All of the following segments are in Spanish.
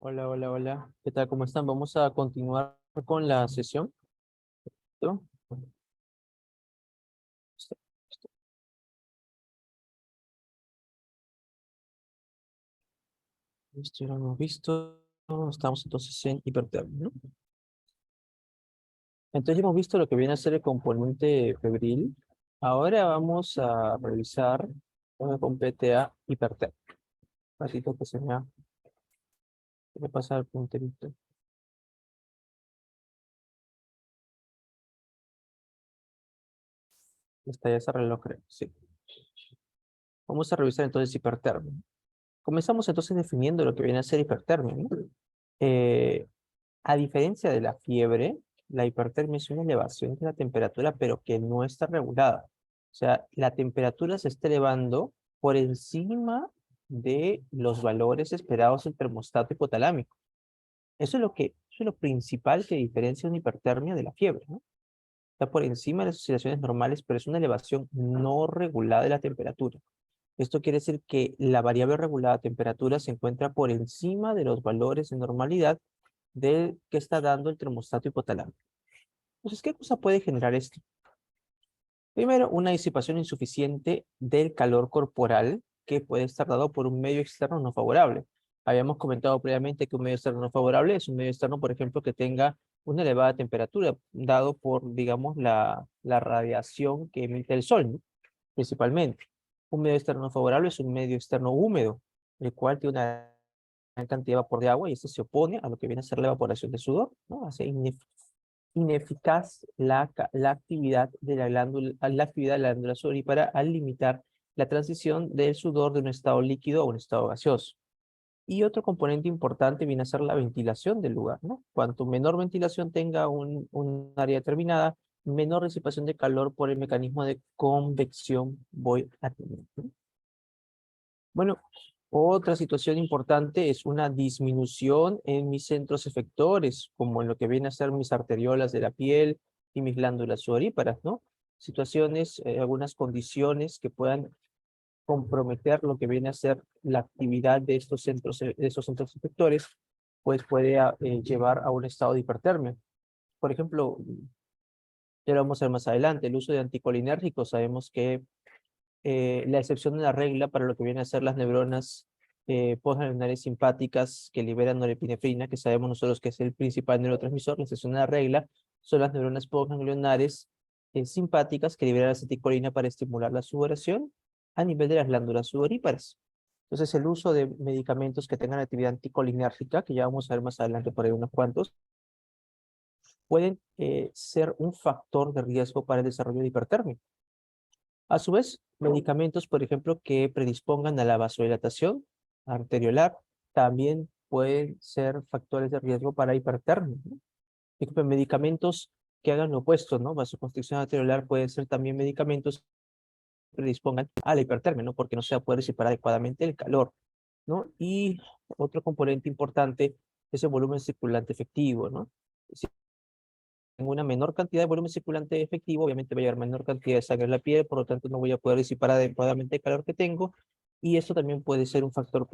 Hola, hola, hola. ¿Qué tal? ¿Cómo están? Vamos a continuar con la sesión. ¿Listo? Listo, listo. Listo, ya lo hemos visto. Estamos entonces en hipertermia, ¿no? Entonces ya hemos visto lo que viene a ser el componente febril. Ahora vamos a revisar lo que compete a hipertermia. Un ratito que se me pasa el punterito. Está ya ese reloj, creo. Sí. Vamos a revisar entonces hipertermia. Comenzamos entonces definiendo lo que viene a ser hipertermia, ¿no? Eh, A diferencia de la fiebre, la hipertermia es una elevación de la temperatura, pero que no está regulada. O sea, la temperatura se está elevando por encima de los valores esperados del termostato hipotalámico. Eso es lo principal que diferencia una hipertermia de la fiebre, ¿no? Está por encima de las oscilaciones normales, pero es una elevación no regulada de la temperatura. Esto quiere decir que la variable regulada de temperatura se encuentra por encima de los valores de normalidad del que está dando el termostato hipotalámico. Entonces, ¿qué cosa puede generar esto? Primero, una disipación insuficiente del calor corporal que puede estar dado por un medio externo no favorable. Habíamos comentado previamente que un medio externo no favorable es un medio externo, por ejemplo, que tenga una elevada temperatura, dado por, digamos, la radiación que emite el sol, ¿no? Principalmente. Un medio externo no favorable es un medio externo húmedo, el cual tiene una gran cantidad de vapor de agua y esto se opone a lo que viene a ser la evaporación de sudor, ¿no? Hace ineficaz la actividad de la actividad de la glándula sudorípara al limitar la transición del sudor de un estado líquido a un estado gaseoso. Y otro componente importante viene a ser la ventilación del lugar, ¿no? Cuanto menor ventilación tenga un área determinada, menor disipación de calor por el mecanismo de convección voy a tener, ¿no? Bueno, otra situación importante es una disminución en mis centros efectores, como en lo que viene a ser mis arteriolas de la piel y mis glándulas sudoríparas, ¿no? Situaciones, algunas condiciones que puedan comprometer lo que viene a ser la actividad de estos centros efectores, pues puede llevar a un estado de hipertermia. Por ejemplo, ya lo vamos a ver más adelante, el uso de anticolinérgicos, sabemos que la excepción de la regla para lo que viene a ser las neuronas postganglionares simpáticas que liberan norepinefrina, que sabemos nosotros que es el principal neurotransmisor, la excepción de la regla son las neuronas postganglionares simpáticas que liberan acetilcolina para estimular la sudoración a nivel de las glándulas sudoríparas. Entonces, el uso de medicamentos que tengan actividad anticolinérgica, que ya vamos a ver más adelante por ahí unos cuantos, pueden ser un factor de riesgo para el desarrollo de hipertermia. A su vez, medicamentos, por ejemplo, que predispongan a la vasodilatación arteriolar, también pueden ser factores de riesgo para hipertermia, ¿no? Medicamentos que hagan lo opuesto, ¿no? Vasoconstricción arteriolar pueden ser también medicamentos que predispongan a la hipertermia, ¿no? Porque no se va a poder disipar adecuadamente el calor, ¿no? Y otro componente importante es el volumen circulante efectivo, ¿no? Si tengo una menor cantidad de volumen circulante efectivo, obviamente va a llevar menor cantidad de sangre en la piel, por lo tanto no voy a poder disipar adecuadamente el calor que tengo, y esto también puede ser un factor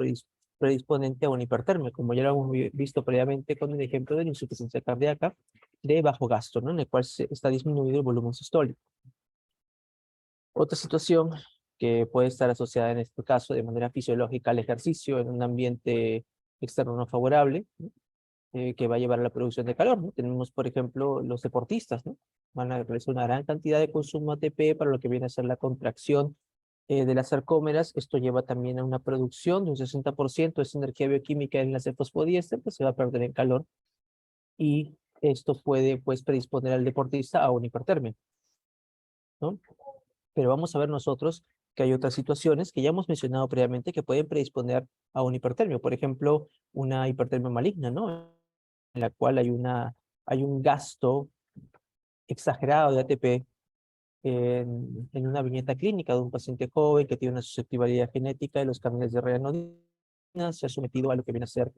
predisponente a una hipertermia, como ya lo hemos visto previamente con el ejemplo de la insuficiencia cardíaca de bajo gasto, ¿no? En el cual está disminuido el volumen sistólico. Otra situación que puede estar asociada en este caso de manera fisiológica al ejercicio en un ambiente externo no favorable, ¿no? Que va a llevar a la producción de calor, ¿no? Tenemos, por ejemplo, los deportistas, ¿no? Van a realizar una gran cantidad de consumo ATP para lo que viene a ser la contracción de las sarcómeras. Esto lleva también a una producción de un 60% de esa energía bioquímica en enlace fosfodiéster, que se va a perder en calor, y esto puede, pues, predisponer al deportista a una hipertermia, ¿no? Pero vamos a ver nosotros que hay otras situaciones que ya hemos mencionado previamente que pueden predisponer a una hipertermia. Por ejemplo, una hipertermia maligna, ¿no? En la cual hay un gasto exagerado de ATP en una viñeta clínica de un paciente joven que tiene una susceptibilidad genética de los canales de renina, se ha sometido a lo que viene a ser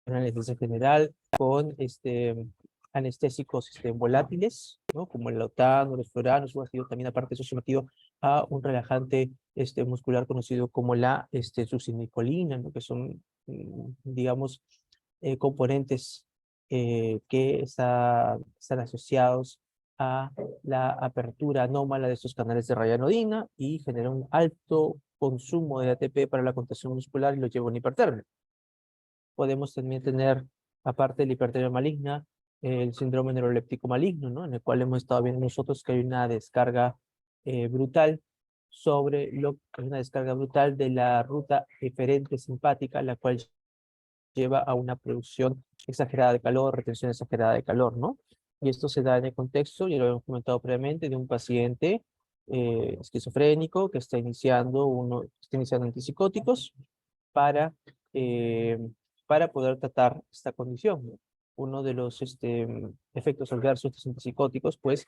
una anestesia general con anestésicos volátiles, ¿no? Como el lautano, los floranos, o ha sido también aparte de eso sometido a un relajante muscular conocido como la succinilcolina, ¿no? Que son, digamos, componentes que están asociados a la apertura anómala de estos canales de rayanodina y genera un alto consumo de ATP para la contracción muscular y lo lleva a una hipertermia. Podemos también tener, aparte de la hipertermia maligna, el síndrome neuroléptico maligno, ¿no? En el cual hemos estado viendo nosotros que hay una descarga brutal una descarga brutal de la ruta eferente simpática, la cual lleva a una producción exagerada de calor, retención exagerada de calor, ¿no? Y esto se da en el contexto, ya lo hemos comentado previamente, de un paciente esquizofrénico que está iniciando antipsicóticos para, eh, para poder tratar esta condición, ¿no? Uno de los efectos adversos de estos antipsicóticos, pues,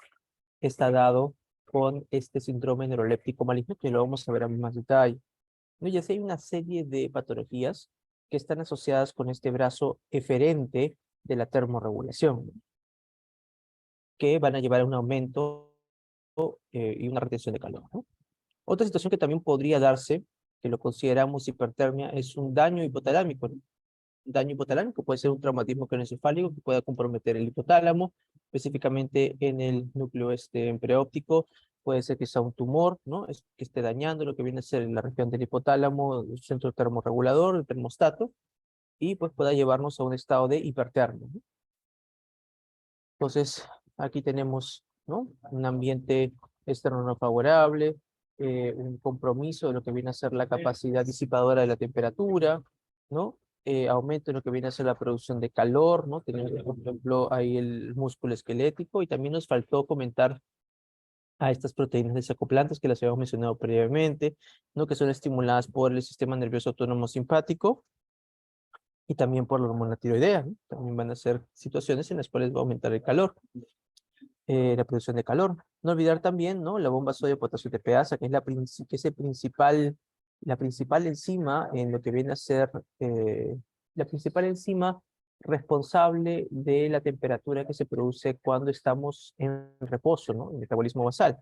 está dado con este síndrome neuroléptico maligno, que lo vamos a ver en más detalle, ¿no? Y así hay una serie de patologías que están asociadas con este brazo eferente de la termorregulación, ¿no? Que van a llevar a un aumento y una retención de calor, ¿no? Otra situación que también podría darse, que lo consideramos hipertermia, es un daño hipotalámico, ¿no? Un daño hipotalámico puede ser un traumatismo craneoencefálico que pueda comprometer el hipotálamo, específicamente en el núcleo preóptico. Puede ser que sea un tumor, ¿no? Que esté dañando lo que viene a ser la región del hipotálamo, el centro termorregulador, el termostato, y pues pueda llevarnos a un estado de hipertermia, ¿no? Entonces, aquí tenemos, ¿no? Un ambiente externo no favorable, un compromiso de lo que viene a ser la capacidad disipadora de la temperatura, ¿no? Aumento en lo que viene a ser la producción de calor, ¿no? Tenemos, por ejemplo, ahí el músculo esquelético, y también nos faltó comentar a estas proteínas desacoplantes que las habíamos mencionado previamente, ¿no? Que son estimuladas por el sistema nervioso autónomo simpático y también por la hormona tiroidea, ¿no? También van a ser situaciones en las cuales va a aumentar el calor, la producción de calor. No olvidar también, ¿no? La bomba sodio potasio tepeasa, que es que es la principal enzima en lo que viene a ser la principal enzima responsable de la temperatura que se produce cuando estamos en reposo, ¿no? El metabolismo basal.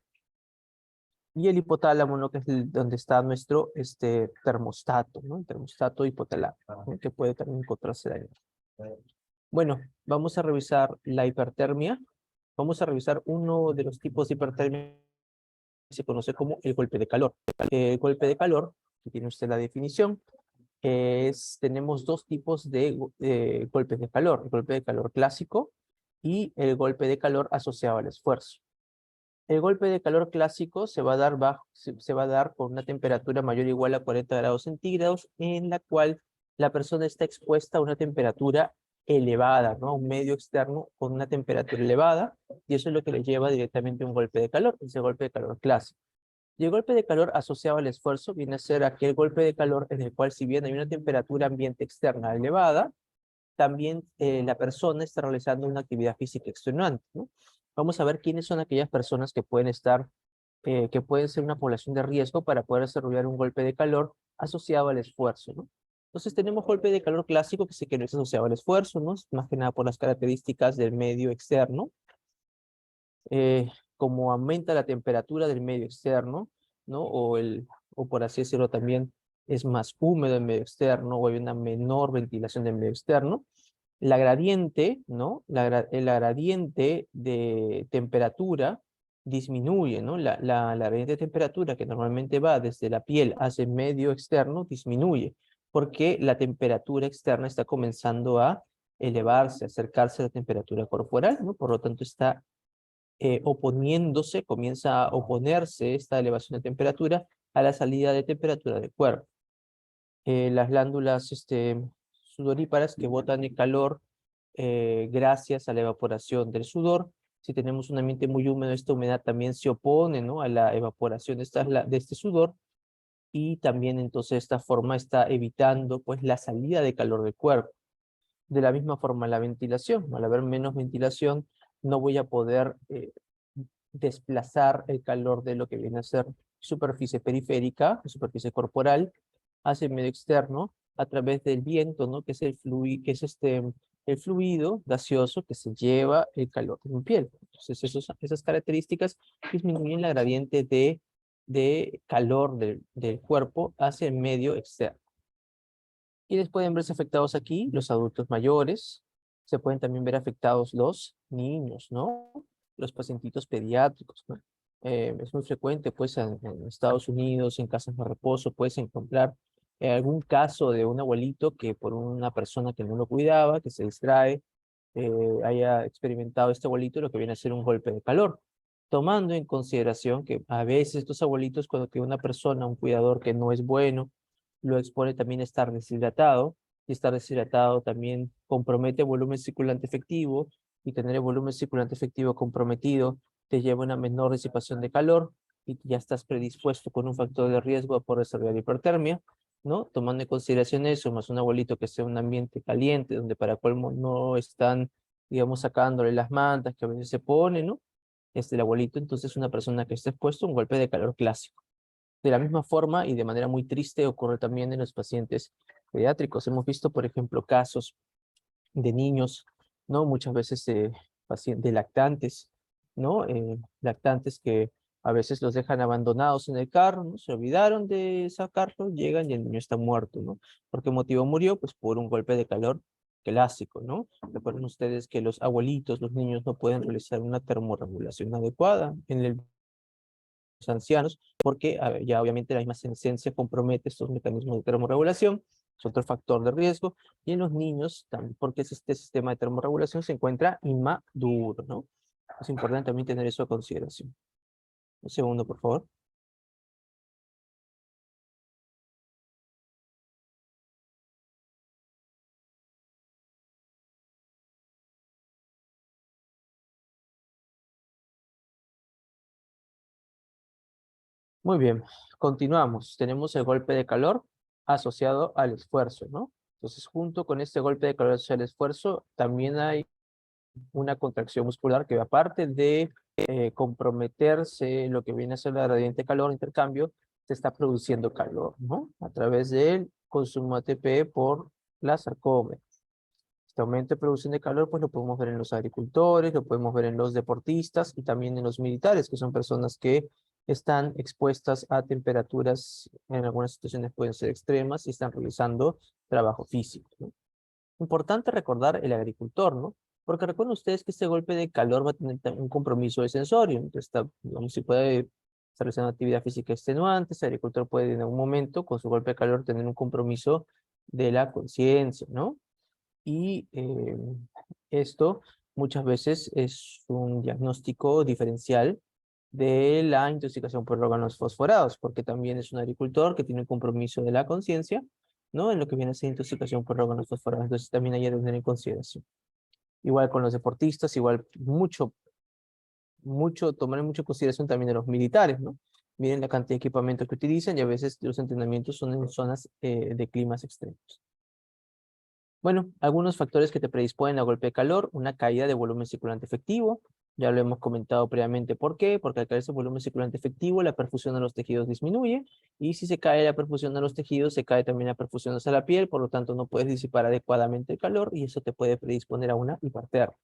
Y el hipotálamo, ¿no? Que es donde está nuestro termostato, ¿no? El termostato hipotalámico, ¿no? Que puede también encontrarse ahí. Bueno, vamos a revisar la hipertermia. Vamos a revisar uno de los tipos de hipertermia que se conoce como el golpe de calor. El golpe de calor, que tiene usted la definición, tenemos dos tipos de golpes de calor: el golpe de calor clásico y el golpe de calor asociado al esfuerzo. El golpe de calor clásico se va a dar se va a dar con una temperatura mayor o igual a 40 grados centígrados, en la cual la persona está expuesta a una temperatura elevada, ¿no? A un medio externo con una temperatura elevada, y eso es lo que le lleva directamente a un golpe de calor, ese golpe de calor clásico. Y el golpe de calor asociado al esfuerzo viene a ser aquel golpe de calor en el cual, si bien hay una temperatura ambiente externa elevada, también la persona está realizando una actividad física extenuante, ¿no? Vamos a ver quiénes son aquellas personas que pueden ser una población de riesgo para poder desarrollar un golpe de calor asociado al esfuerzo, ¿no? Entonces tenemos golpe de calor clásico, que sí que no es asociado al esfuerzo, ¿no? Más que nada por las características del medio externo, como aumenta la temperatura del medio externo, ¿no? O por así decirlo también, es más húmedo el medio externo, o hay una menor ventilación del medio externo. La gradiente, ¿no? La gradiente de temperatura disminuye, ¿no? La gradiente de temperatura, que normalmente va desde la piel hacia el medio externo, disminuye, porque la temperatura externa está comenzando a elevarse, acercarse a la temperatura corporal, ¿no? Por lo tanto, está comienza a oponerse esta elevación de temperatura a la salida de temperatura del cuerpo. Las glándulas sudoríparas que botan el calor gracias a la evaporación del sudor. Si tenemos un ambiente muy húmedo, esta humedad también se opone, ¿no? A la evaporación de este sudor, y también entonces de esta forma está evitando pues la salida de calor del cuerpo. De la misma forma la ventilación, al haber menos ventilación no voy a poder desplazar el calor de lo que viene a ser superficie periférica, superficie corporal, hacia el medio externo a través del viento, ¿no? Que es el fluido, que es el fluido gaseoso que se lleva el calor de mi piel. Entonces, esas características disminuyen la gradiente de calor del cuerpo hacia el medio externo. Y les pueden verse afectados aquí los adultos mayores, se pueden también ver afectados los niños, ¿no? Los pacientitos pediátricos, ¿no? Es muy frecuente, pues, en Estados Unidos, en casas de reposo, puedes encontrar algún caso de un abuelito que por una persona que no lo cuidaba, que se distrae, haya experimentado este abuelito lo que viene a ser un golpe de calor, tomando en consideración que a veces estos abuelitos, cuando que una persona, un cuidador que no es bueno, lo expone también a estar deshidratado, y estar deshidratado también compromete el volumen circulante efectivo, y tener el volumen circulante efectivo comprometido te lleva a una menor disipación de calor, y ya estás predispuesto con un factor de riesgo a poder desarrollar hipertermia, ¿no? Tomando en consideración eso, más un abuelito que sea un ambiente caliente, donde para colmo no están, digamos, sacándole las mantas que a veces se pone, ¿no? El abuelito entonces es una persona que está expuesto a un golpe de calor clásico. De la misma forma y de manera muy triste ocurre también en los pacientes pediátricos. Hemos visto, por ejemplo, casos de niños, ¿no? Muchas veces de lactantes, ¿no? Lactantes que a veces los dejan abandonados en el carro, ¿no? Se olvidaron de sacarlo, llegan y el niño está muerto, ¿no? ¿Por qué motivo murió? Pues por un golpe de calor clásico, ¿no? Recuerden ustedes que los abuelitos, los niños no pueden realizar una termorregulación adecuada en los ancianos, porque ya obviamente la misma senescencia compromete estos mecanismos de termorregulación, es otro factor de riesgo, y en los niños también, porque este sistema de termorregulación se encuentra inmaduro, ¿no? Es importante también tener eso a consideración. Un segundo, por favor. Muy bien, continuamos. Tenemos el golpe de calor asociado al esfuerzo, ¿no? Entonces, junto con este golpe de calor asociado al esfuerzo, también hay una contracción muscular que aparte de comprometerse lo que viene a ser la gradiente calor-intercambio, se está produciendo calor, ¿no? A través del consumo ATP por la sarcómera. Este aumento de producción de calor, pues lo podemos ver en los agricultores, lo podemos ver en los deportistas y también en los militares, que son personas que están expuestas a temperaturas, en algunas situaciones pueden ser extremas, y están realizando trabajo físico, ¿no? Importante recordar el agricultor, ¿no? Porque recuerden ustedes que este golpe de calor va a tener un compromiso de sensorio. Entonces, digamos, si puede estar realizando actividad física extenuante, el agricultor puede en algún momento, con su golpe de calor, tener un compromiso de la conciencia, ¿no? Y esto muchas veces es un diagnóstico diferencial de la intoxicación por órganos fosforados, porque también es un agricultor que tiene un compromiso de la conciencia, ¿no? En lo que viene a ser intoxicación por órganos fosforados. Entonces también hay que tener en consideración. Igual con los deportistas, igual tomar en mucha consideración también de los militares, ¿no? Miren la cantidad de equipamiento que utilizan y a veces los entrenamientos son en zonas de climas extremos. Bueno, algunos factores que te predisponen a golpe de calor, una caída de volumen circulante efectivo, ya lo hemos comentado previamente. ¿Por qué? Porque al caerse el volumen circulante efectivo, la perfusión a los tejidos disminuye, y si se cae la perfusión a los tejidos, se cae también la perfusión hacia la piel, por lo tanto no puedes disipar adecuadamente el calor, y eso te puede predisponer a una hipertermia.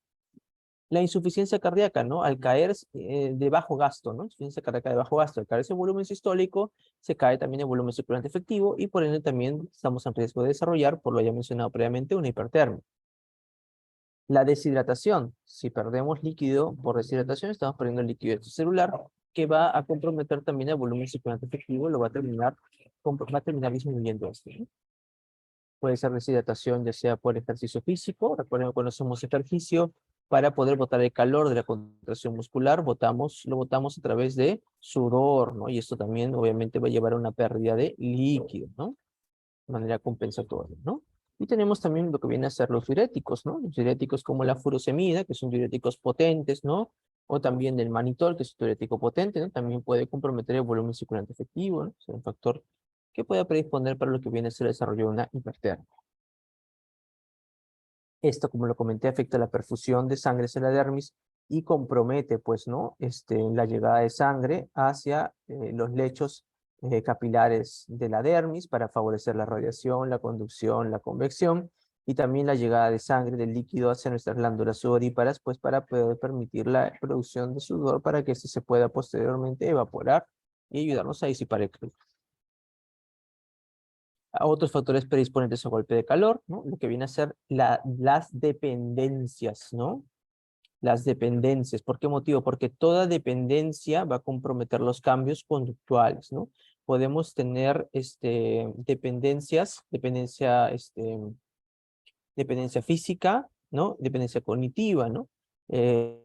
La insuficiencia cardíaca, ¿no? Al caer de bajo gasto, ¿no? Insuficiencia cardíaca de bajo gasto, al caer ese volumen sistólico, se cae también el volumen circulante efectivo, y por ende también estamos en riesgo de desarrollar, por lo ya mencionado previamente, una hipertermia. La deshidratación, si perdemos líquido por deshidratación, estamos perdiendo el líquido extracelular, que va a comprometer también el volumen circulante efectivo, va a terminar disminuyendo esto, ¿no? Puede ser deshidratación ya sea por ejercicio físico. Recuerden que cuando hacemos ejercicio, para poder botar el calor de la contracción muscular, lo botamos a través de sudor, ¿no? Y esto también obviamente va a llevar a una pérdida de líquido, ¿no? De manera compensatoria, ¿no? Y tenemos también lo que viene a ser los diuréticos, ¿no? Los diuréticos como la furosemida, que son diuréticos potentes, ¿no? O también el manitol, que es un diurético potente, ¿no? También puede comprometer el volumen circulante efectivo, ¿no? Es un factor que puede predisponer para lo que viene a ser el desarrollo de una hipertermia. Esto, como lo comenté, afecta la perfusión de sangre hacia la dermis y compromete, pues, ¿no? La llegada de sangre hacia los lechos capilares de la dermis para favorecer la radiación, la conducción, la convección, y también la llegada de sangre, del líquido hacia nuestras glándulas sudoríparas, pues para poder permitir la producción de sudor para que este se pueda posteriormente evaporar y ayudarnos a disipar el calor. A otros factores predisponentes a golpe de calor, ¿no? Lo que viene a ser las dependencias, ¿no? Las dependencias. ¿Por qué motivo? Porque toda dependencia va a comprometer los cambios conductuales, ¿no? Podemos tener dependencia física, ¿no? Dependencia cognitiva, ¿no? Eh,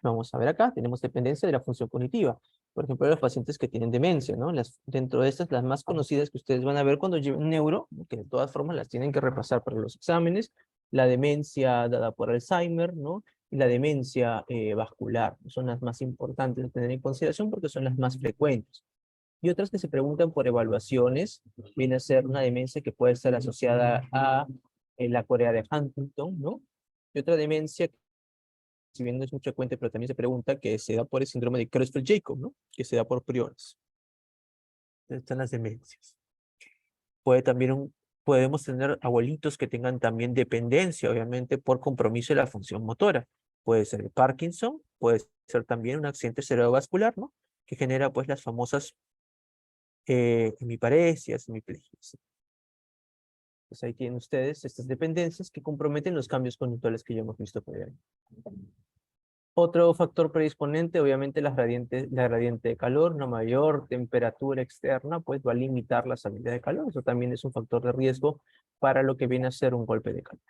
Vamos a ver acá, tenemos dependencia de la función cognitiva. Por ejemplo, los pacientes que tienen demencia, ¿no? Dentro de estas, las más conocidas que ustedes van a ver cuando lleven neuro, que de todas formas las tienen que repasar para los exámenes, la demencia dada por Alzheimer, ¿no? Y la demencia vascular, son las más importantes de tener en consideración porque son las más frecuentes. Y otras que se preguntan por evaluaciones, viene a ser una demencia que puede estar asociada a la Corea de Huntington, ¿no? Y otra demencia, si bien no es muy frecuente, pero también se pregunta, que se da por el síndrome de Creutzfeldt-Jakob, ¿no? Que se da por priones. Están las demencias. Podemos tener abuelitos que tengan también dependencia, obviamente, por compromiso de la función motora. Puede ser el Parkinson, puede ser también un accidente cerebrovascular, ¿no? Que genera, pues, las famosas hemiparesias, hemiplegias. Pues ahí tienen ustedes estas dependencias que comprometen los cambios conductuales que ya hemos visto previamente. Otro factor predisponente, obviamente, la gradiente de calor. Una mayor temperatura externa, pues va a limitar la salida de calor. Eso también es un factor de riesgo para lo que viene a ser un golpe de calor.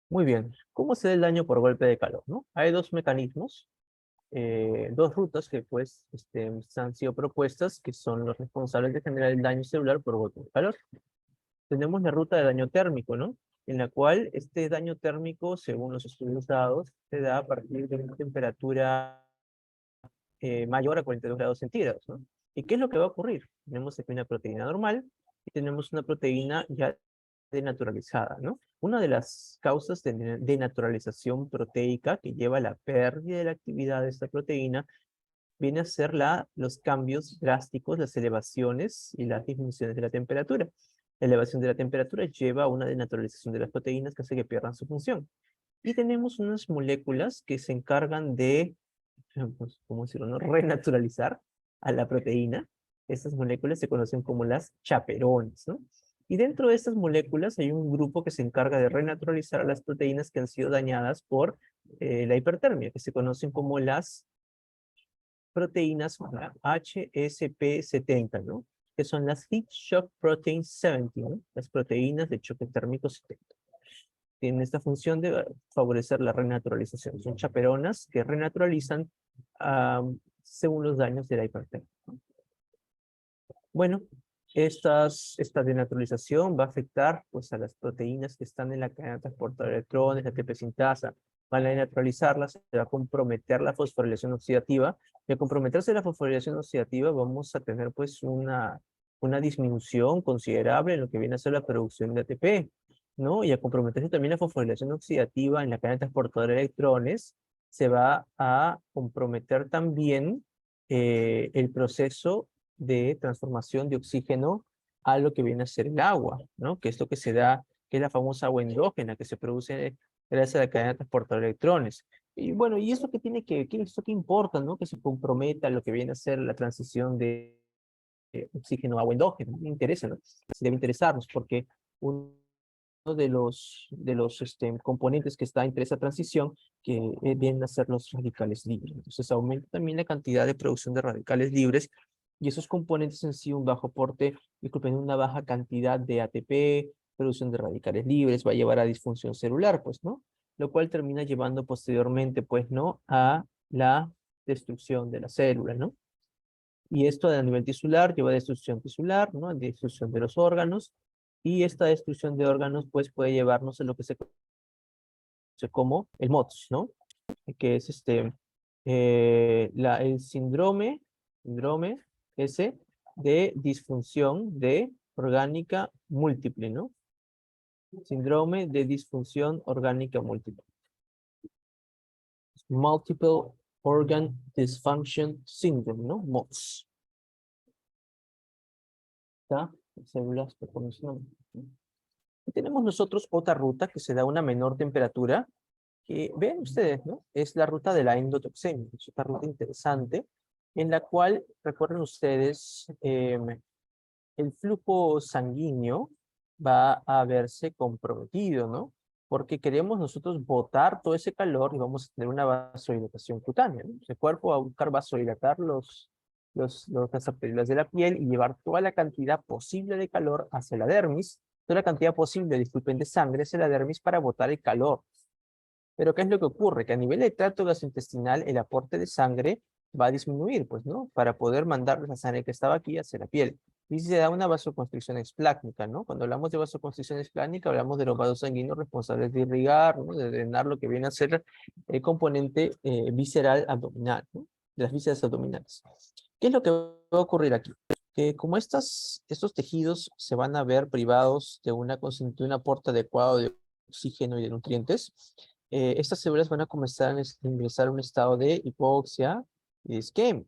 Muy bien, ¿cómo se da el daño por golpe de calor, no? Hay dos mecanismos, dos rutas que pues han sido propuestas, que son los responsables de generar el daño celular por golpe de calor. Tenemos la ruta de daño térmico, ¿no? En la cual este daño térmico, según los estudios dados, se da a partir de una temperatura mayor a 42 grados centígrados, ¿no? ¿Y qué es lo que va a ocurrir? Tenemos aquí una proteína normal y tenemos una proteína ya denaturalizada, ¿no? Una de las causas de denaturalización proteica que lleva a la pérdida de la actividad de esta proteína viene a ser los cambios drásticos, las elevaciones y las disminuciones de la temperatura. La elevación de la temperatura lleva a una denaturalización de las proteínas que hace que pierdan su función. Y tenemos unas moléculas que se encargan de, pues, ¿cómo decirlo, no? Renaturalizar a la proteína. Estas moléculas se conocen como las chaperones, ¿no? Y dentro de estas moléculas hay un grupo que se encarga de renaturalizar a las proteínas que han sido dañadas por la hipertermia, que se conocen como las proteínas HSP70, ¿no? Que son las Heat Shock Protein 70, ¿no? Las proteínas de choque térmico 70. Tienen esta función de favorecer la renaturalización. Son chaperonas que renaturalizan según los daños de la hipertermia, ¿no? Bueno, esta denaturalización va a afectar pues, a las proteínas que están en la cadena transportadora de electrones, la ATP sintasa. Van a denaturalizarlas, se va a comprometer la fosforilación oxidativa. Y al comprometerse la fosforilación oxidativa, vamos a tener pues una disminución considerable en lo que viene a ser la producción de ATP, ¿no? Y al comprometerse también la fosforilación oxidativa en la cadena transportadora de electrones, se va a comprometer también el proceso de transformación de oxígeno a lo que viene a ser el agua, ¿no? Que es lo que se da, que es la famosa agua endógena que se produce gracias a la cadena transportadora de electrones. Y bueno, ¿y eso qué tiene esto qué importa, ¿no? Que se comprometa lo que viene a ser la transición de oxígeno a agua endógena. Me interesa, ¿no? Debe interesarnos porque uno de los componentes que está entre esa transición que vienen a ser los radicales libres. Entonces aumenta también la cantidad de producción de radicales libres y esos componentes en sí, un bajo aporte, disculpen, una baja cantidad de ATP, producción de radicales libres, va a llevar a disfunción celular, pues, ¿no? Lo cual termina llevando posteriormente, pues, ¿no? A la destrucción de la célula, ¿no? Y esto a nivel tisular lleva a destrucción tisular, ¿no? A destrucción de los órganos, y esta destrucción de órganos, pues, puede llevarnos a lo que se conoce como el MOTS, ¿no? Que es el síndrome ese de disfunción de orgánica múltiple, ¿no? Síndrome de disfunción orgánica múltiple. Multiple Organ Dysfunction Syndrome, ¿no? MODS. ¿Está? Células que conocen. Y tenemos nosotros otra ruta que se da a una menor temperatura, que ven ustedes, ¿no? Es la ruta de la endotoxemia. Es otra ruta interesante, en la cual, recuerden ustedes, el flujo sanguíneo va a verse comprometido, ¿no? Porque queremos nosotros botar todo ese calor y vamos a tener una vasodilatación cutánea, ¿no? El cuerpo va a buscar vasodilatar las arterias de la piel y llevar toda la cantidad posible de calor hacia la dermis, toda la cantidad posible, disculpen, de sangre hacia la dermis para botar el calor. Pero ¿qué es lo que ocurre? Que a nivel de tracto gastrointestinal el aporte de sangre va a disminuir, pues, ¿no? Para poder mandar la sangre que estaba aquí hacia la piel. Y se da una vasoconstricción esplácnica, ¿no? Cuando hablamos de vasoconstricción esplácnica, hablamos de los vasos sanguíneos responsables de irrigar, ¿no? De drenar lo que viene a ser el componente visceral abdominal, ¿no? De las vísceras abdominales. ¿Qué es lo que va a ocurrir aquí? Que como estos tejidos se van a ver privados de de un aporte adecuado de oxígeno y de nutrientes, estas células van a comenzar a ingresar a un estado de hipoxia y de isquemia.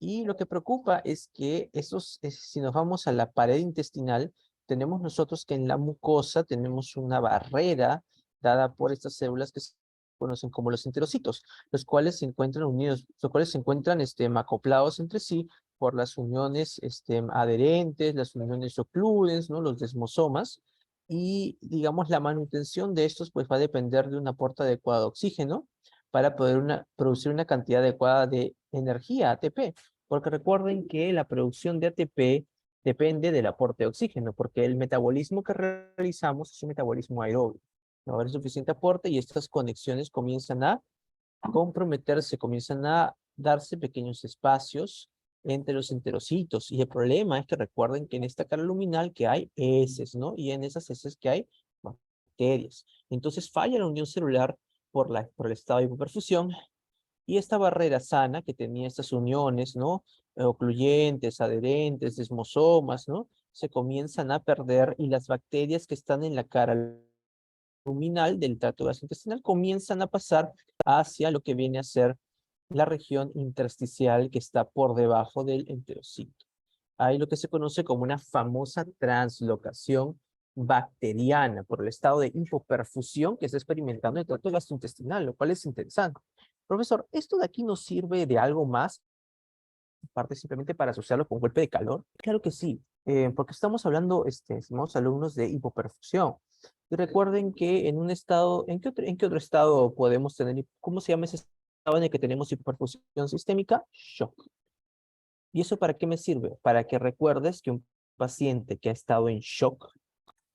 Y lo que preocupa es que si nos vamos a la pared intestinal, tenemos nosotros que en la mucosa tenemos una barrera dada por estas células que se conocen como los enterocitos, los cuales se encuentran unidos, los cuales se encuentran acoplados entre sí por las uniones adherentes, las uniones ocludens, ¿no? Los desmosomas, y digamos la manutención de estos pues va a depender de un aporte adecuado de oxígeno para poder producir una cantidad adecuada de energía ATP. Porque recuerden que la producción de ATP depende del aporte de oxígeno, porque el metabolismo que realizamos es un metabolismo aeróbico. No va a haber suficiente aporte y estas conexiones comienzan a comprometerse, comienzan a darse pequeños espacios entre los enterocitos. Y el problema es que recuerden que en esta cara luminal que hay heces, ¿no? Y en esas heces que hay bacterias. Entonces falla la unión celular por el estado de hipoperfusión. Y esta barrera sana que tenía estas uniones, ¿no? Ocluyentes, adherentes, desmosomas, ¿no? Se comienzan a perder y las bacterias que están en la cara luminal del tracto gastrointestinal comienzan a pasar hacia lo que viene a ser la región intersticial que está por debajo del enterocito. Hay lo que se conoce como una famosa translocación bacteriana por el estado de hipoperfusión que está experimentando el tracto gastrointestinal, lo cual es interesante. Profesor, ¿esto de aquí nos sirve de algo más? Aparte simplemente para asociarlo con golpe de calor. Claro que sí, porque estamos hablando, estimados alumnos, de hipoperfusión. Y recuerden que en un estado, ¿en qué otro estado podemos tener, cómo se llama ese estado en el que tenemos hipoperfusión sistémica? Shock. ¿Y eso para qué me sirve? Para que recuerdes que un paciente que ha estado en shock,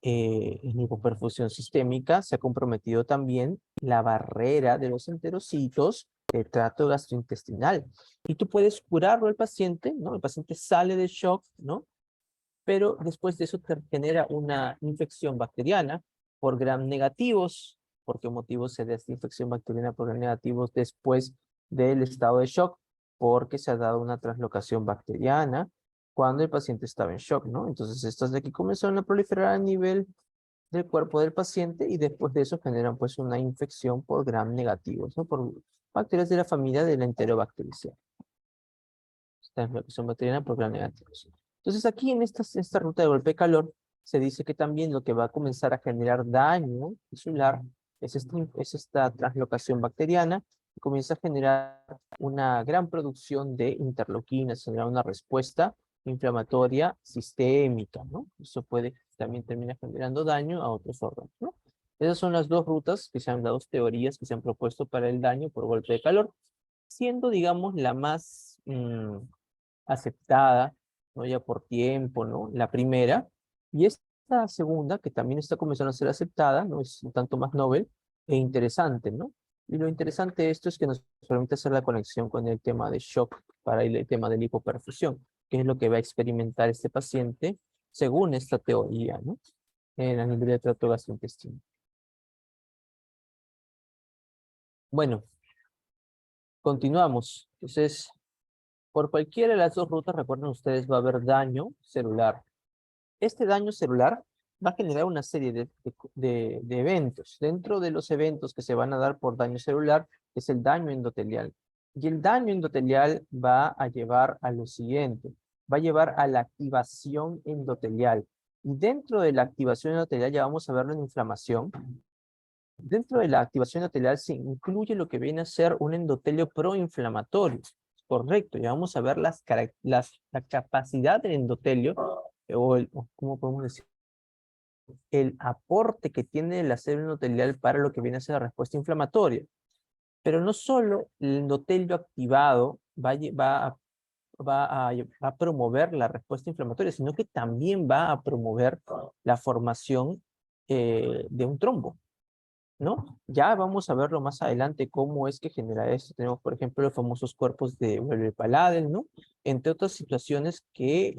en hipoperfusión sistémica, se ha comprometido también la barrera de los enterocitos del tracto gastrointestinal. Y tú puedes curarlo al paciente, ¿no? El paciente sale de shock, ¿no? Pero después de eso te genera una infección bacteriana por gram negativos. ¿Por qué motivo se da esta infección bacteriana por gram negativos después del estado de shock? Porque se ha dado una translocación bacteriana cuando el paciente estaba en shock, ¿no? Entonces estas de aquí comenzaron a proliferar a nivel del cuerpo del paciente y después de eso generan pues una infección por gram negativos, ¿no? Por bacterias de la familia de la Enterobacteriaceae. Esta infección bacteriana por gram negativos. Entonces aquí en esta ruta de golpe de calor se dice que también lo que va a comenzar a generar daño tisular es esta translocación bacteriana que comienza a generar una gran producción de interleuquinas, generar una respuesta inflamatoria sistémica, ¿no? Eso puede también terminar generando daño a otros órganos, ¿no? Esas son las dos rutas que se han dado, teorías que se han propuesto para el daño por golpe de calor, siendo, digamos, la más aceptada, ¿no? Ya por tiempo, ¿no? La primera. Y esta segunda, que también está comenzando a ser aceptada, ¿no? Es un tanto más novel e interesante, ¿no? Y lo interesante de esto es que nos permite hacer la conexión con el tema de shock para el tema de la hipoperfusión, que es lo que va a experimentar este paciente según esta teoría, ¿no? En el nivel de trato gastrointestinal. Bueno, continuamos. Entonces, por cualquiera de las dos rutas, recuerden ustedes, va a haber daño celular. Este daño celular va a generar una serie de eventos. Dentro de los eventos que se van a dar por daño celular es el daño endotelial. Y el daño endotelial va a llevar a lo siguiente. Va a llevar a la activación endotelial. Y dentro de la activación endotelial, ya vamos a verlo en inflamación. Dentro de la activación endotelial se incluye lo que viene a ser un endotelio proinflamatorio. Correcto, ya vamos a ver la capacidad del endotelio, o ¿cómo podemos decir? El aporte que tiene la célula endotelial para lo que viene a ser la respuesta inflamatoria. Pero no solo el endotelio activado va a promover la respuesta inflamatoria, sino que también va a promover la formación de un trombo, ¿no? Ya vamos a verlo más adelante cómo es que genera esto. Tenemos, por ejemplo, los famosos cuerpos de Weber-Palade, ¿no? Entre otras situaciones que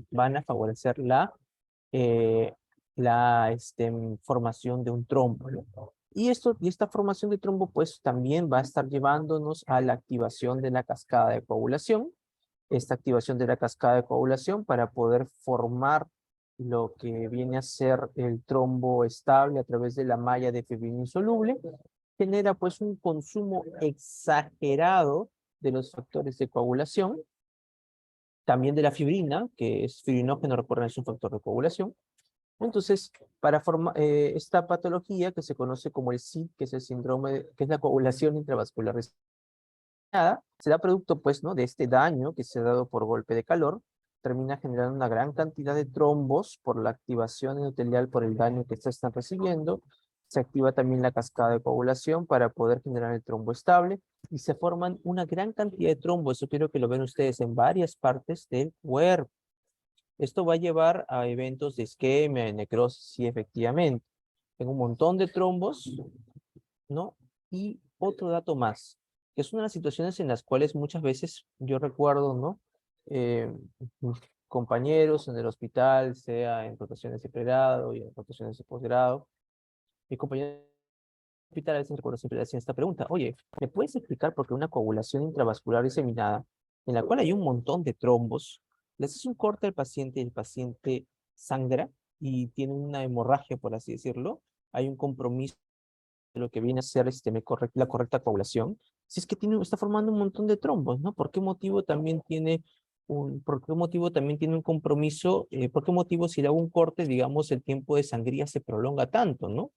van a favorecer eh, formación de un trombo, ¿no? Y esta formación de trombo, pues, también va a estar llevándonos a la activación de la cascada de coagulación. Esta activación de la cascada de coagulación para poder formar lo que viene a ser el trombo estable a través de la malla de fibrina insoluble, genera pues un consumo exagerado de los factores de coagulación, también de la fibrina, que es fibrinógeno, recuerden, es un factor de coagulación. Entonces, para formar esta patología que se conoce como el SID, que es el síndrome, que es la coagulación intravascular se da producto, pues, ¿no? De este daño que se ha dado por golpe de calor, termina generando una gran cantidad de trombos por la activación endotelial por el daño que se están recibiendo. Se activa también la cascada de coagulación para poder generar el trombo estable y se forman una gran cantidad de trombos. Eso quiero que lo vean ustedes en varias partes del cuerpo. Esto va a llevar a eventos de isquemia, de necrosis, sí, efectivamente. Tengo un montón de trombos, ¿no? Y otro dato más, que es una de las situaciones en las cuales muchas veces yo recuerdo, ¿no? Mis compañeros en el hospital, sea en rotaciones de pregrado y en rotaciones de posgrado, mi compañero en el hospital a veces recuerdo siempre le hacían esta pregunta: oye, ¿me puedes explicar por qué una coagulación intravascular diseminada, en la cual hay un montón de trombos, le haces un corte al paciente y el paciente sangra y tiene una hemorragia, por así decirlo? Hay un compromiso de lo que viene a ser la correcta coagulación, si es que está formando un montón de trombos, ¿no? ¿Por qué motivo también tiene un compromiso? ¿Por qué motivo si le hago un corte, digamos, el tiempo de sangría se prolonga tanto, ¿no?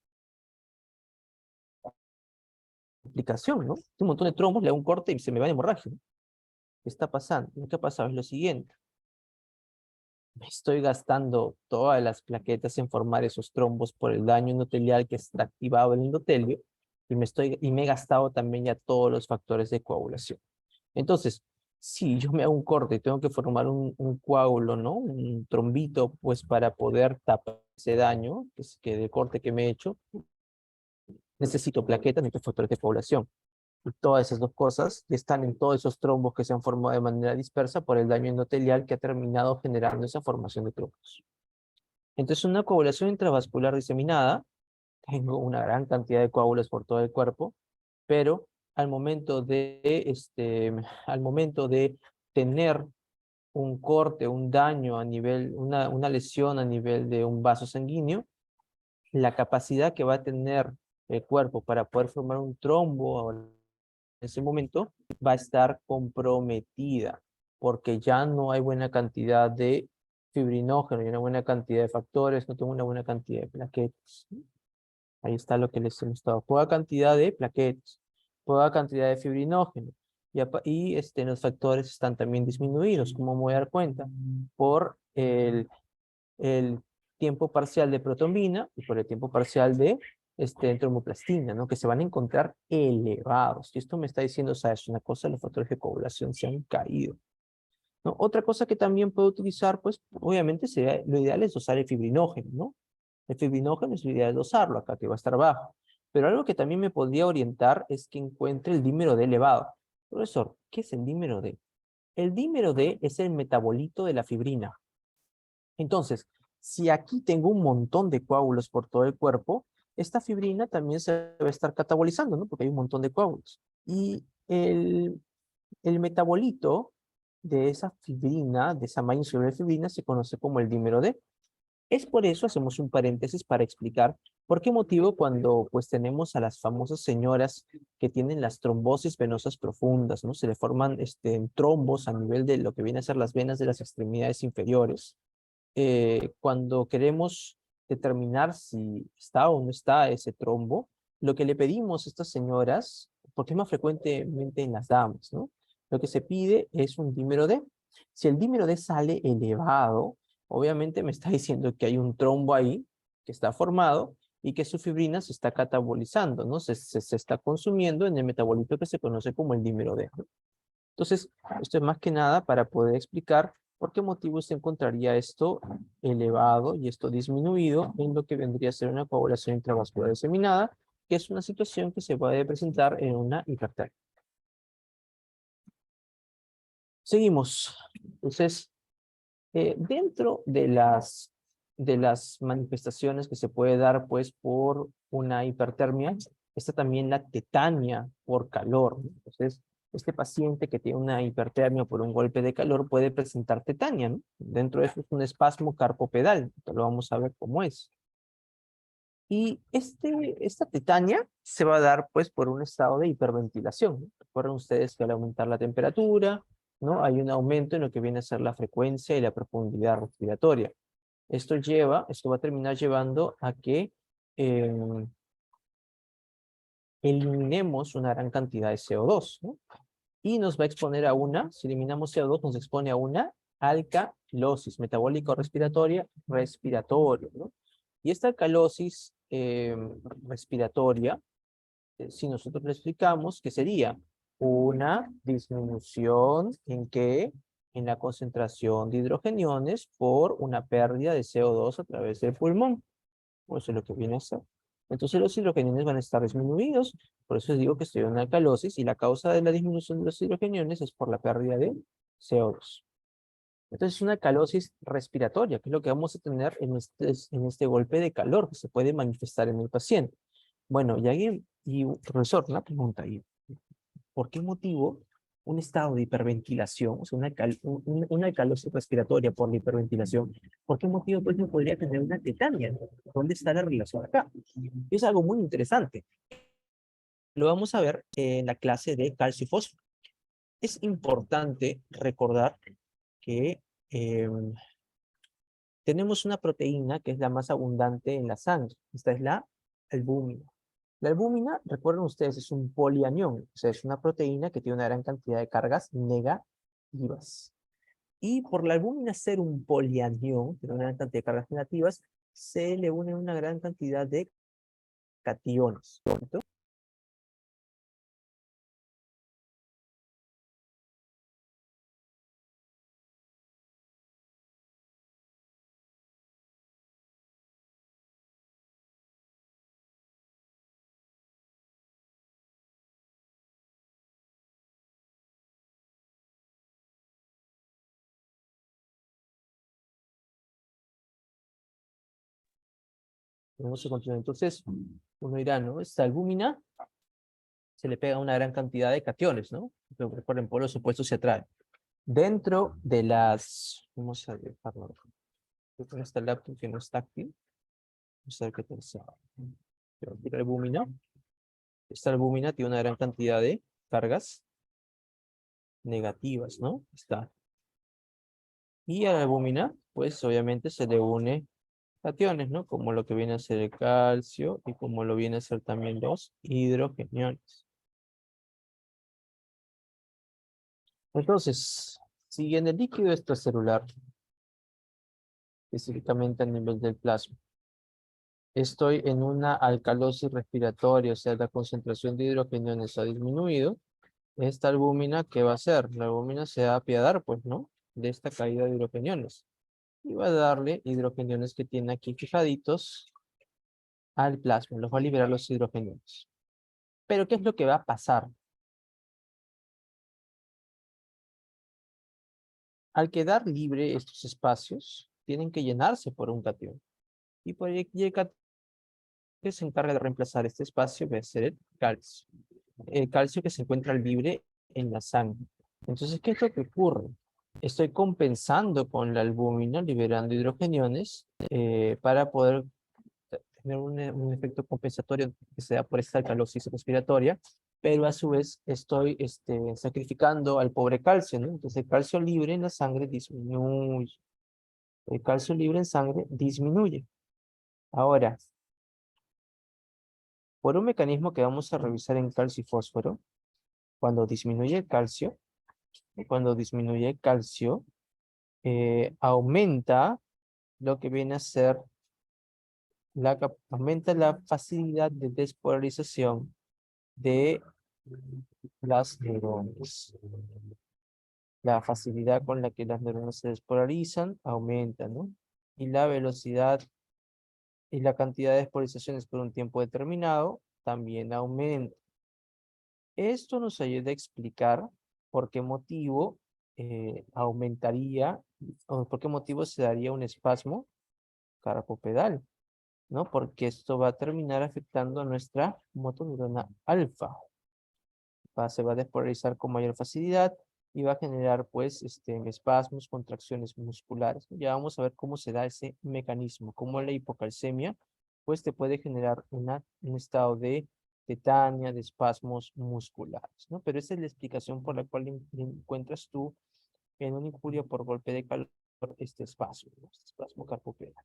Explicación, ¿no? Un montón de trombos, le hago un corte y se me va en hemorragia. ¿Qué está pasando? Lo que ha pasado es lo siguiente: me estoy gastando todas las plaquetas en formar esos trombos por el daño endotelial que está activado el endotelio, y me he gastado también ya todos los factores de coagulación. Entonces, si yo me hago un corte y tengo que formar un coágulo, ¿no? Un trombito, pues para poder tapar ese daño, del corte que me he hecho, necesito plaquetas, necesito factores de coagulación. Y todas esas dos cosas están en todos esos trombos que se han formado de manera dispersa por el daño endotelial que ha terminado generando esa formación de trombos. Entonces, una coagulación intravascular diseminada, tengo una gran cantidad de coágulos por todo el cuerpo, pero al momento de tener un corte, un daño a nivel, una lesión a nivel de un vaso sanguíneo, la capacidad que va a tener el cuerpo para poder formar un trombo en ese momento va a estar comprometida, porque ya no hay buena cantidad de fibrinógeno, y una buena cantidad de factores, no tengo una buena cantidad de plaquetas. Ahí está lo que les he mostrado: poca cantidad de plaquetas, poca cantidad de fibrinógeno. Los factores están también disminuidos. ¿Cómo me voy a dar cuenta? Por el tiempo parcial de protombina y por el tiempo parcial de tromoplastina, ¿no? Que se van a encontrar elevados. Y esto me está diciendo, ¿sabes una cosa? Los factores de coagulación se han caído, ¿no? Otra cosa que también puedo utilizar, pues, obviamente, lo ideal es dosar el fibrinógeno, ¿no? El fibrinógeno es lo ideal dosarlo acá, que va a estar bajo. Pero algo que también me podría orientar es que encuentre el dímero D elevado. Profesor, ¿qué es el dímero D? El dímero D es el metabolito de la fibrina. Entonces, si aquí tengo un montón de coágulos por todo el cuerpo, esta fibrina también se va a estar catabolizando, ¿no? Porque hay un montón de coágulos. Y el metabolito de esa fibrina, de esa malla insoluble de fibrina, se conoce como el dímero D. Es por eso, hacemos un paréntesis para explicar por qué motivo cuando pues tenemos a las famosas señoras que tienen las trombosis venosas profundas, ¿no? Se le forman trombos a nivel de lo que viene a ser las venas de las extremidades inferiores. cuando queremos determinar si está o no está ese trombo, lo que le pedimos a estas señoras, porque es más frecuentemente en las damas, ¿no? Lo que se pide es un dímero D. Si el dímero D sale elevado, obviamente me está diciendo que hay un trombo ahí que está formado y que su fibrina se está catabolizando, ¿no? Se está consumiendo en el metabolito que se conoce como el dímero D, ¿no? Entonces, esto es más que nada para poder explicar por qué motivo se encontraría esto elevado y esto disminuido en lo que vendría a ser una coagulación intravascular diseminada, que es una situación que se puede presentar en una hipertermia. Seguimos. Entonces, dentro de las manifestaciones que se puede dar pues por una hipertermia, está también la tetania por calor, ¿no? Entonces, este paciente que tiene una hipertermia por un golpe de calor puede presentar tetania, ¿no? Dentro de eso es un espasmo carpopedal, entonces lo vamos a ver cómo es. Y esta tetania se va a dar pues por un estado de hiperventilación, ¿no? Recuerden ustedes que al aumentar la temperatura, ¿no? Hay un aumento en lo que viene a ser la frecuencia y la profundidad respiratoria. Esto va a terminar llevando a que eliminemos una gran cantidad de CO2, ¿no? Y nos va a exponer a si eliminamos CO2, nos expone a una alcalosis metabólico-respiratoria, ¿no? Y esta alcalosis respiratoria, si nosotros le explicamos, que sería una disminución en la concentración de hidrogeniones por una pérdida de CO2 a través del pulmón. Eso es lo que viene a ser. Entonces los hidrogeniones van a estar disminuidos, por eso les digo que estoy en una alcalosis y la causa de la disminución de los hidrogeniones es por la pérdida de CO2. Entonces es una alcalosis respiratoria, que es lo que vamos a tener en este golpe de calor que se puede manifestar en el paciente. Bueno, profesor, una pregunta ahí. ¿Por qué motivo un estado de hiperventilación, o sea, una alcalosis respiratoria por la hiperventilación, por qué motivo pues no podría tener una tetania? ¿Dónde está la relación acá? Es algo muy interesante. Lo vamos a ver en la clase de calcio y fósforo. Es importante recordar que tenemos una proteína que es la más abundante en la sangre. Esta es la albúmina. La albúmina, recuerden ustedes, es un polianión, o sea, es una proteína que tiene una gran cantidad de cargas negativas. Y por la albúmina ser un polianión, tiene una gran cantidad de cargas negativas, se le une una gran cantidad de cationes, ¿cierto? Vamos a continuar. Entonces, uno dirá, ¿no? Esta albúmina se le pega una gran cantidad de cationes, ¿no? Pero recuerden, polos opuestos se atraen. Dentro de vamos a dejarlo. Con esta lápiz que no es táctil. Vamos a ver qué tal sea. La albúmina. Esta albúmina tiene una gran cantidad de cargas negativas, ¿no? Está. Y a la albúmina, pues obviamente se le une cationes, ¿no? Como lo que viene a ser el calcio y como lo viene a ser también los hidrogeniones. Entonces, siguiendo el líquido extracelular, específicamente a nivel del plasma, estoy en una alcalosis respiratoria, o sea, la concentración de hidrogeniones ha disminuido. Esta albúmina, ¿qué va a hacer? La albúmina se va a apiadar, pues, ¿no? De esta caída de hidrogeniones. Y va a darle hidrogeniones que tiene aquí fijaditos al plasma. Los va a liberar los hidrogeniones. Pero, ¿qué es lo que va a pasar? Al quedar libre estos espacios, tienen que llenarse por un cation. Y por el cation que se encarga de reemplazar este espacio va a ser el calcio. El calcio que se encuentra libre en la sangre. Entonces, ¿qué es lo que ocurre? Estoy compensando con la albúmina, liberando hidrogeniones para poder tener un efecto compensatorio que se da por esta alcalosis respiratoria, pero a su vez estoy sacrificando al pobre calcio, ¿no? Entonces el calcio libre en la sangre disminuye. El calcio libre en sangre disminuye. Ahora, por un mecanismo que vamos a revisar en calcio y fósforo, cuando disminuye el calcio, aumenta lo que viene a ser aumenta la facilidad de despolarización de las neuronas. La facilidad con la que las neuronas se despolarizan aumenta, ¿no? Y la velocidad y la cantidad de despolarizaciones por un tiempo determinado también aumenta. Esto nos ayuda a explicar por qué motivo aumentaría, o por qué motivo se daría un espasmo carpopedal, ¿no? Porque esto va a terminar afectando a nuestra motoneurona alfa. Se va a despolarizar con mayor facilidad y va a generar, pues, espasmos, contracciones musculares. Ya vamos a ver cómo se da ese mecanismo, cómo la hipocalcemia, pues, te puede generar un estado de tetania, de espasmos musculares, ¿no? Pero esa es la explicación por la cual encuentras tú en una injuria por golpe de calor este espasmo, ¿no? Este espasmo carpopedal.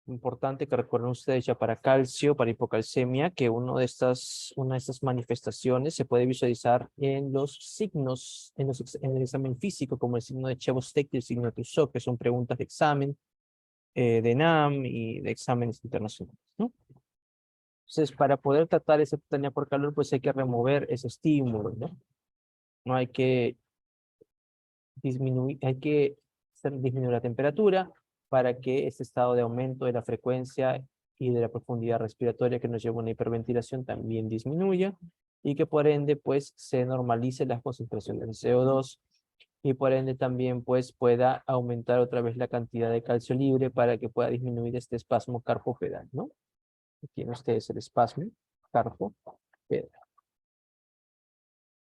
Importante que recuerden ustedes ya para calcio, para hipocalcemia, que una de estas manifestaciones se puede visualizar en los signos, en el examen físico, como el signo de Chebostek y el signo de Trousseau, que son preguntas de examen de NAM y de exámenes internacionales, ¿no? Entonces, para poder tratar esa tetania por calor, pues hay que remover ese estímulo, ¿no? No hay que disminuir la temperatura para que este estado de aumento de la frecuencia y de la profundidad respiratoria que nos lleva a una hiperventilación también disminuya y que por ende pues se normalice las concentraciones de CO2 y por ende también pues pueda aumentar otra vez la cantidad de calcio libre para que pueda disminuir este espasmo carpopedal, ¿no? Aquí tienen ustedes el espasmo carpopedal.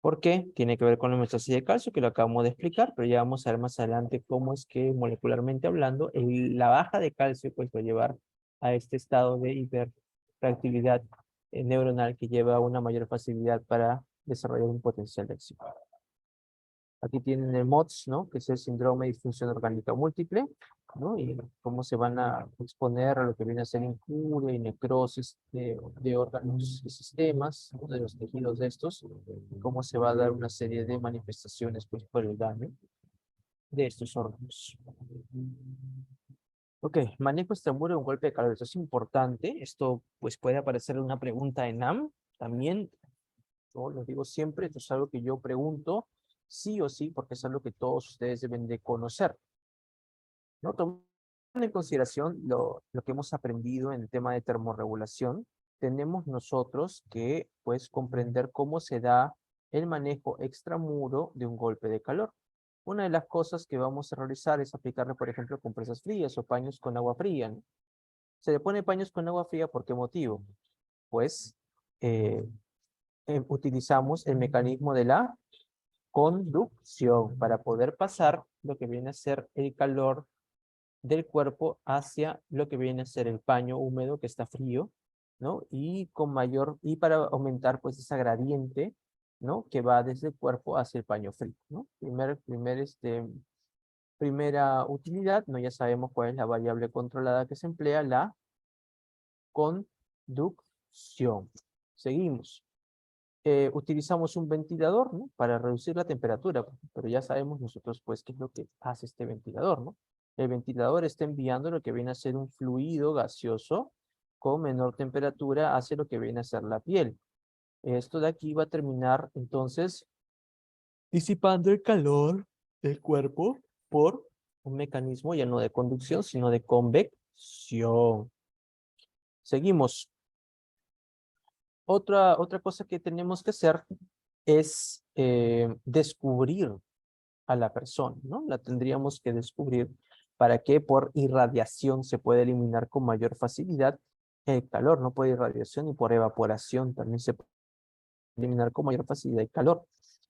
¿Por qué? Tiene que ver con la homeostasis de calcio, que lo acabamos de explicar, pero ya vamos a ver más adelante cómo es que molecularmente hablando, la baja de calcio pues va a llevar a este estado de hiperreactividad neuronal que lleva a una mayor facilidad para desarrollar un potencial de acción. Aquí tienen el MODS, ¿no? Que es el síndrome de disfunción orgánica múltiple, ¿no? Y cómo se van a exponer a lo que viene a ser injuria y necrosis de órganos y sistemas, ¿no? De los tejidos de estos, y cómo se va a dar una serie de manifestaciones, pues, por el daño de estos órganos. Ok, manejo extramuro de un golpe de calor. Esto es importante. Esto, pues, puede aparecer una pregunta en AM. También, yo lo digo siempre, esto es algo que yo pregunto sí o sí, porque es algo que todos ustedes deben de conocer, ¿no? Tomando en consideración lo que hemos aprendido en el tema de termorregulación, tenemos nosotros que, pues, comprender cómo se da el manejo extramuro de un golpe de calor. Una de las cosas que vamos a realizar es aplicarle, por ejemplo, compresas frías o paños con agua fría, ¿no? Se le pone paños con agua fría, ¿por qué motivo? Pues, eh, utilizamos el mecanismo de la conducción para poder pasar lo que viene a ser el calor del cuerpo hacia lo que viene a ser el paño húmedo que está frío, ¿no? Y para aumentar pues esa gradiente, ¿no? Que va desde el cuerpo hacia el paño frío, ¿no? Primera utilidad, ¿no? Ya sabemos cuál es la variable controlada que se emplea, la conducción. Seguimos. Utilizamos un ventilador, ¿no? Para reducir la temperatura, pero ya sabemos nosotros, pues, qué es lo que hace este ventilador, ¿no? El ventilador está enviando lo que viene a ser un fluido gaseoso con menor temperatura hacia lo que viene a ser la piel. Esto de aquí va a terminar, entonces, disipando el calor del cuerpo por un mecanismo ya no de conducción, sino de convección. Seguimos. Otra cosa que tenemos que hacer es descubrir a la persona, ¿no? La tendríamos que descubrir para que por irradiación se pueda eliminar con mayor facilidad el calor, no por irradiación y por evaporación también se puede eliminar con mayor facilidad el calor.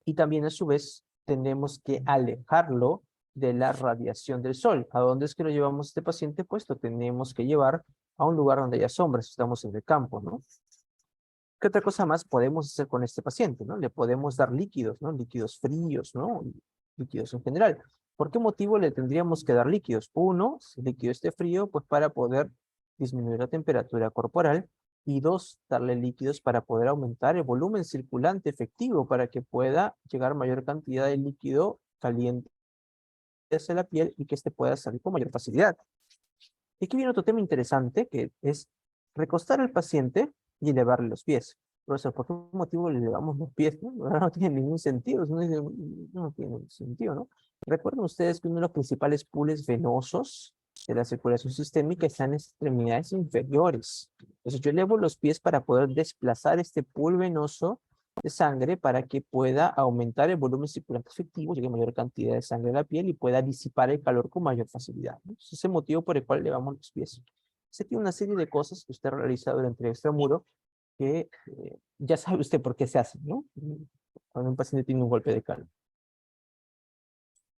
Y también a su vez tenemos que alejarlo de la radiación del sol. ¿A dónde es que lo llevamos este paciente? Pues lo tenemos que llevar a un lugar donde haya sombras, estamos en el campo, ¿no? ¿Qué otra cosa más podemos hacer con este paciente, no? Le podemos dar líquidos, ¿no? Líquidos fríos, ¿no? líquidos en general. ¿Por qué motivo le tendríamos que dar líquidos? Uno, si el líquido esté frío, pues para poder disminuir la temperatura corporal. Y dos, darle líquidos para poder aumentar el volumen circulante efectivo para que pueda llegar mayor cantidad de líquido caliente hacia la piel y que éste pueda salir con mayor facilidad. Y aquí viene otro tema interesante que es recostar al paciente y elevarle los pies. Profesor, ¿por qué motivo le elevamos los pies? No, no tiene ningún sentido, no tiene ningún sentido, ¿no? Recuerden ustedes que uno de los principales pools venosos de la circulación sistémica está en extremidades inferiores. Entonces yo elevo los pies para poder desplazar este pool venoso de sangre para que pueda aumentar el volumen circulante efectivo, llegue mayor cantidad de sangre a la piel y pueda disipar el calor con mayor facilidad, ¿no? Ese es el motivo por el cual elevamos los pies. Se tiene una serie de cosas que usted realiza durante el extramuro que ya sabe usted por qué se hacen, ¿no? Cuando un paciente tiene un golpe de calor.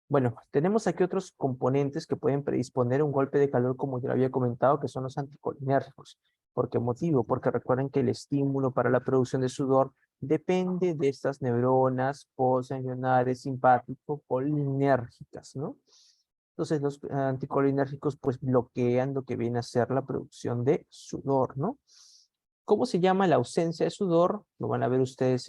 Bueno, tenemos aquí otros componentes que pueden predisponer un golpe de calor, como ya lo había comentado, que son los anticolinérgicos. ¿Por qué motivo? Porque recuerden que el estímulo para la producción de sudor depende de estas neuronas postganglionares simpático-colinérgicas, ¿no? Entonces los anticolinérgicos pues bloquean lo que viene a ser la producción de sudor, ¿no? ¿Cómo se llama la ausencia de sudor? Lo van a ver ustedes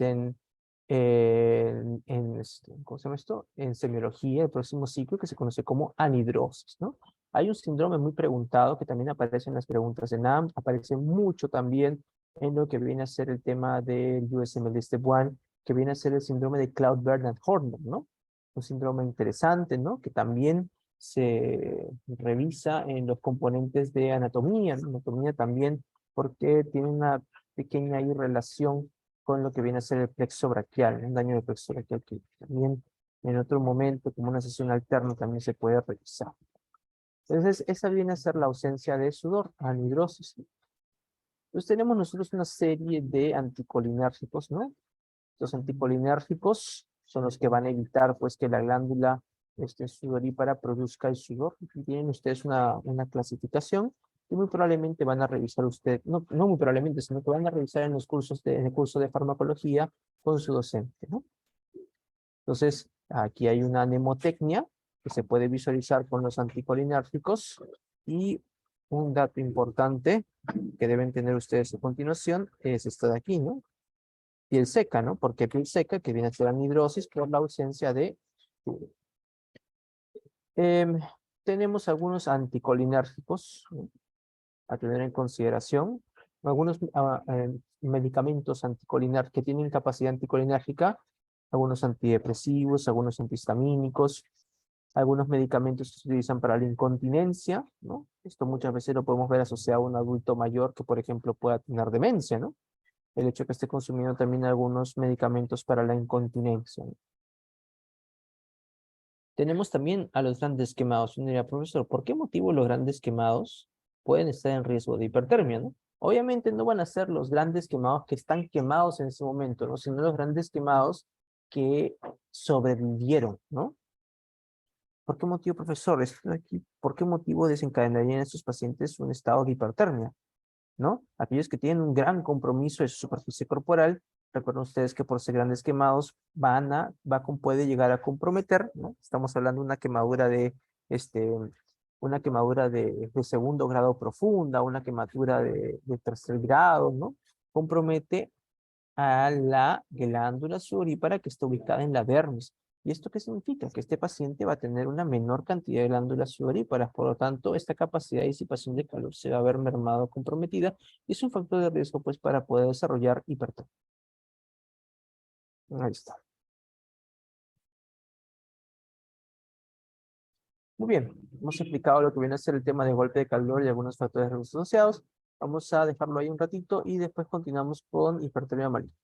¿cómo se llama esto? En semiología, el próximo ciclo, que se conoce como anhidrosis, ¿no? Hay un síndrome muy preguntado que también aparece en las preguntas de NAM, aparece mucho también en lo que viene a ser el tema del USMLE Step 1, que viene a ser el síndrome de Cloud-Bernard-Horner, ¿no? Un síndrome interesante, ¿no? Que también se revisa en los componentes de anatomía, ¿no? Anatomía también, porque tiene una pequeña irrelación con lo que viene a ser el plexo braquial, un daño del plexo braquial que también en otro momento, como una sesión alterna, también se puede revisar. Entonces, esa viene a ser la ausencia de sudor, anhidrosis. Entonces, tenemos nosotros una serie de anticolinérgicos, ¿no? Los anticolinérgicos son los que van a evitar, pues, que la glándula sudorípara produzca el sudor. Aquí tienen ustedes una clasificación y muy probablemente van a revisar usted, no muy probablemente, sino que van a revisar en los cursos en el curso de farmacología con su docente, ¿no? Entonces, aquí hay una mnemotecnia que se puede visualizar con los anticolinérgicos y un dato importante que deben tener ustedes a continuación es esto de aquí, ¿no? Piel seca, ¿no? Porque piel seca, que viene a ser anhidrosis por la ausencia de sudor. Tenemos algunos anticolinérgicos, ¿no?, a tener en consideración. Algunos medicamentos anticolinérgicos que tienen capacidad anticolinérgica, algunos antidepresivos, algunos antihistamínicos, algunos medicamentos que se utilizan para la incontinencia, ¿no? Esto muchas veces lo podemos ver asociado a un adulto mayor que, por ejemplo, pueda tener demencia, ¿no? El hecho de que esté consumiendo también algunos medicamentos para la incontinencia, ¿no? Tenemos también a los grandes quemados. Uno diría, profesor, ¿por qué motivo los grandes quemados pueden estar en riesgo de hipertermia, ¿no? Obviamente no van a ser los grandes quemados que están quemados en ese momento, ¿no? Sino los grandes quemados que sobrevivieron, ¿no? ¿Por qué motivo, profesor? ¿Por qué motivo desencadenaría en estos pacientes un estado de hipertermia, ¿no? Aquellos que tienen un gran compromiso de su superficie corporal, recuerden ustedes que por ser grandes quemados puede llegar a comprometer, ¿no? Estamos hablando de una quemadura de segundo grado profunda, una quemadura de tercer grado, ¿no? Compromete a la glándula sudorípara que está ubicada en la dermis. ¿Y esto qué significa? Que este paciente va a tener una menor cantidad de glándulas sudoríparas, por lo tanto, esta capacidad de disipación de calor se va a ver mermado, comprometida, y es un factor de riesgo, pues, para poder desarrollar hipertermia. Ahí está. Muy bien, hemos explicado lo que viene a ser el tema de golpe de calor y algunos factores de riesgo asociados. Vamos a dejarlo ahí un ratito y después continuamos con hipertermia maligna.